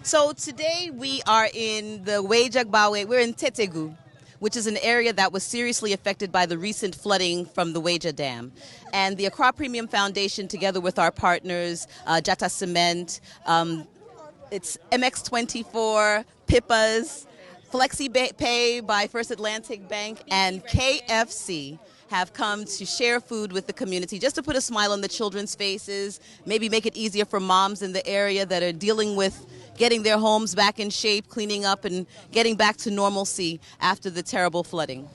So today we are in the Weija Bawe. We're in Tetegu, which is an area that was seriously affected by the recent flooding from the Weija Dam. And the AccraPremium Foundation, together with our partners, Dzata Cement, it's MX24, PIPAs, FlexiPay by First Atlantic Bank, and KFC have come to share food with the community just to put a smile on the children's faces, maybe make it easier for moms in the area that are dealing with getting their homes back in shape, cleaning up and getting back to normalcy after the terrible flooding.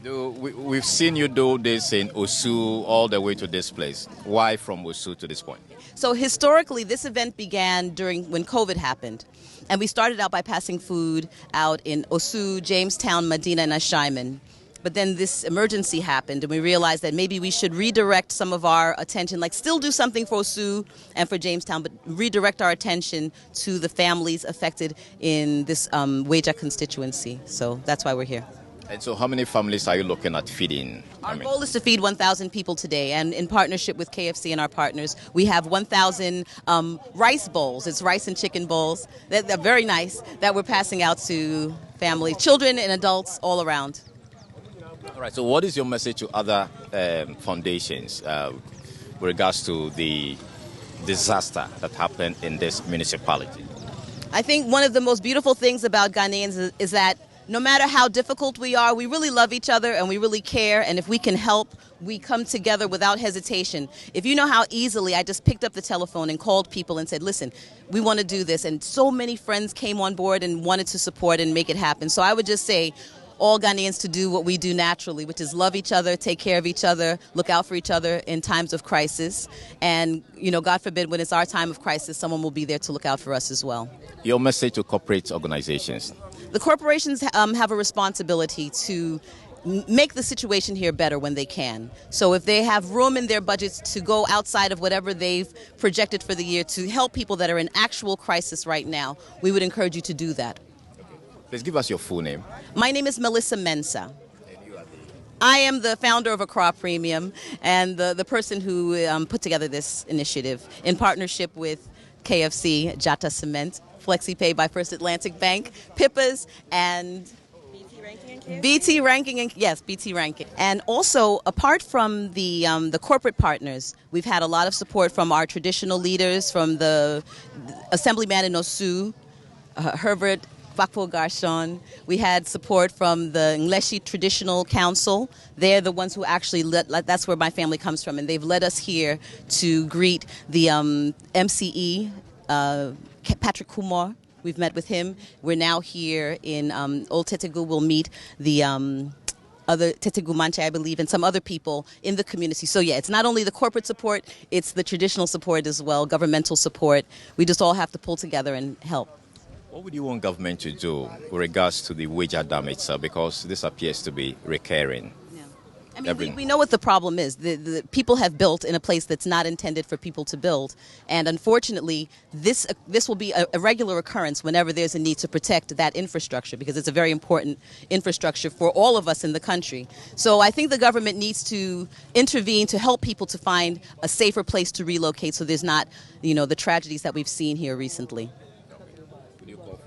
We've seen you do this in Osu all the way to this place. Why from Osu to this point? So historically, this event began when COVID happened. And we started out by passing food out in Osu, Jamestown, Medina, and Ashaiman. But then this emergency happened, and we realized that maybe we should redirect some of our attention, like still do something for Osu and for Jamestown, but redirect our attention to the families affected in this Weija constituency. So that's why we're here. And so how many families are you looking at feeding? Our goal is to feed 1,000 people today, and in partnership with KFC and our partners, we have 1,000 rice bowls. It's rice and chicken bowls. They're very nice that we're passing out to families, children and adults all around. All right, so what is your message to other foundations with regards to the disaster that happened in this municipality? I think one of the most beautiful things about Ghanaians is that no matter how difficult we are, we really love each other and we really care. And if we can help, we come together without hesitation. If you know how easily I just picked up the telephone and called people and said, listen, we want to do this. And so many friends came on board and wanted to support and make it happen. So I would just say all Ghanaians to do what we do naturally, which is love each other, take care of each other, look out for each other in times of crisis. And, God forbid, when it's our time of crisis, someone will be there to look out for us as well. Your message to corporate organizations? The corporations have a responsibility to make the situation here better when they can. So if they have room in their budgets to go outside of whatever they've projected for the year to help people that are in actual crisis right now, we would encourage you to do that. Please give us your full name. My name is Melissa Mensah. I am the founder of AccraPremium and the person who put together this initiative in partnership with KFC, Dzata Cement, FlexiPay by First Atlantic Bank, PIPAs, and BT Ranking. And also, apart from the corporate partners, we've had a lot of support from our traditional leaders, from the Assemblyman in Osu, Herbert Bakpo Garçon. We had support from the Ngleshi Traditional Council. They're the ones who actually that's where my family comes from, and they've led us here to greet the MCE, Patrick Kumar. We've met with him. We're now here in Old Tetegu. We'll meet the other Tetegu Manche, I believe, and some other people in the community. So yeah, it's not only the corporate support, it's the traditional support as well, governmental support. We just all have to pull together and help. What would you want government to do with regards to the Weija Dam itself? Because this appears to be recurring. I mean, we know what the problem is. The people have built in a place that's not intended for people to build. And unfortunately, this will be a regular occurrence whenever there's a need to protect that infrastructure, because it's a very important infrastructure for all of us in the country. So I think the government needs to intervene to help people to find a safer place to relocate so there's not, the tragedies that we've seen here recently.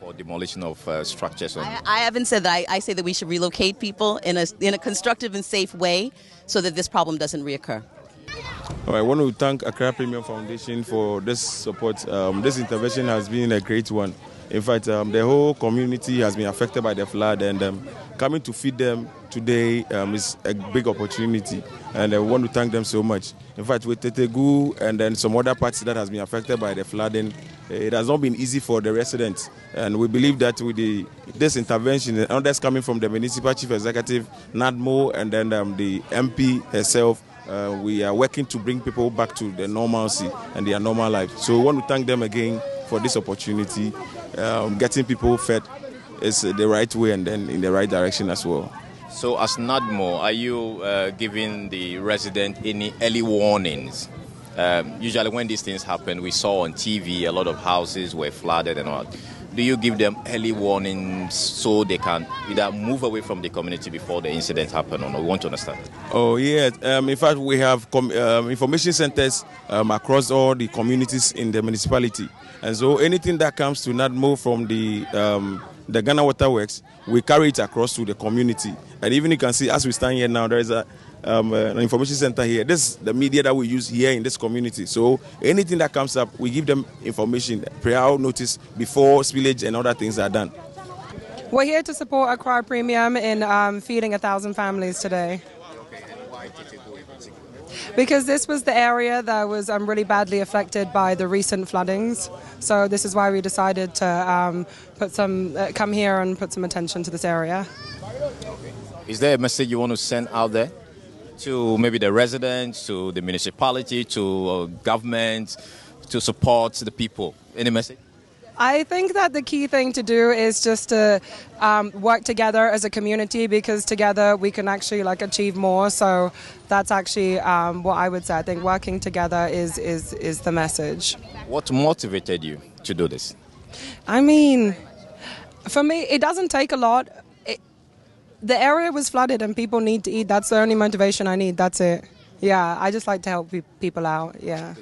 Or demolition of structures? I haven't said that. I say that we should relocate people in a constructive and safe way so that this problem doesn't reoccur. I want to thank AccraPremium Foundation for this support. This intervention has been a great one. In fact, the whole community has been affected by the flood, and coming to feed them today is a big opportunity, and I want to thank them so much. In fact, with Tetegu and then some other parts that has been affected by the flooding, it has not been easy for the residents, and we believe that with this intervention, and others coming from the Municipal Chief Executive, NADMO, and then the MP herself, we are working to bring people back to the normalcy and their normal life. So we want to thank them again for this opportunity. Getting people fed is the right way and then in the right direction as well. So as NADMO, are you giving the resident any early warnings Usually when these things happen, we saw on TV a lot of houses were flooded and all. Do you give them early warnings so they can either move away from the community before the incident happen or not? We want to understand. Oh, yeah. In fact, we have information centers across all the communities in the municipality. And so anything that comes to NADMO from the Ghana Waterworks, we carry it across to the community. And even you can see, as we stand here now, there is an information center here. This is the media that we use here in this community. So anything that comes up, we give them information, prior notice before spillage and other things are done. We're here to support AccraPremium in feeding 1,000 families today. Because this was the area that was really badly affected by the recent floodings. So this is why we decided to come here and put some attention to this area. Is there a message you want to send out there to maybe the residents, to the municipality, to government, to support the people? Any message? I think that the key thing to do is just to work together as a community, because together we can actually achieve more. So that's actually what I would say. I think working together is the message. What motivated you to do this? I mean, for me, it doesn't take a lot. The area was flooded and people need to eat. That's the only motivation I need. That's it. Yeah, I just like to help people out. Yeah.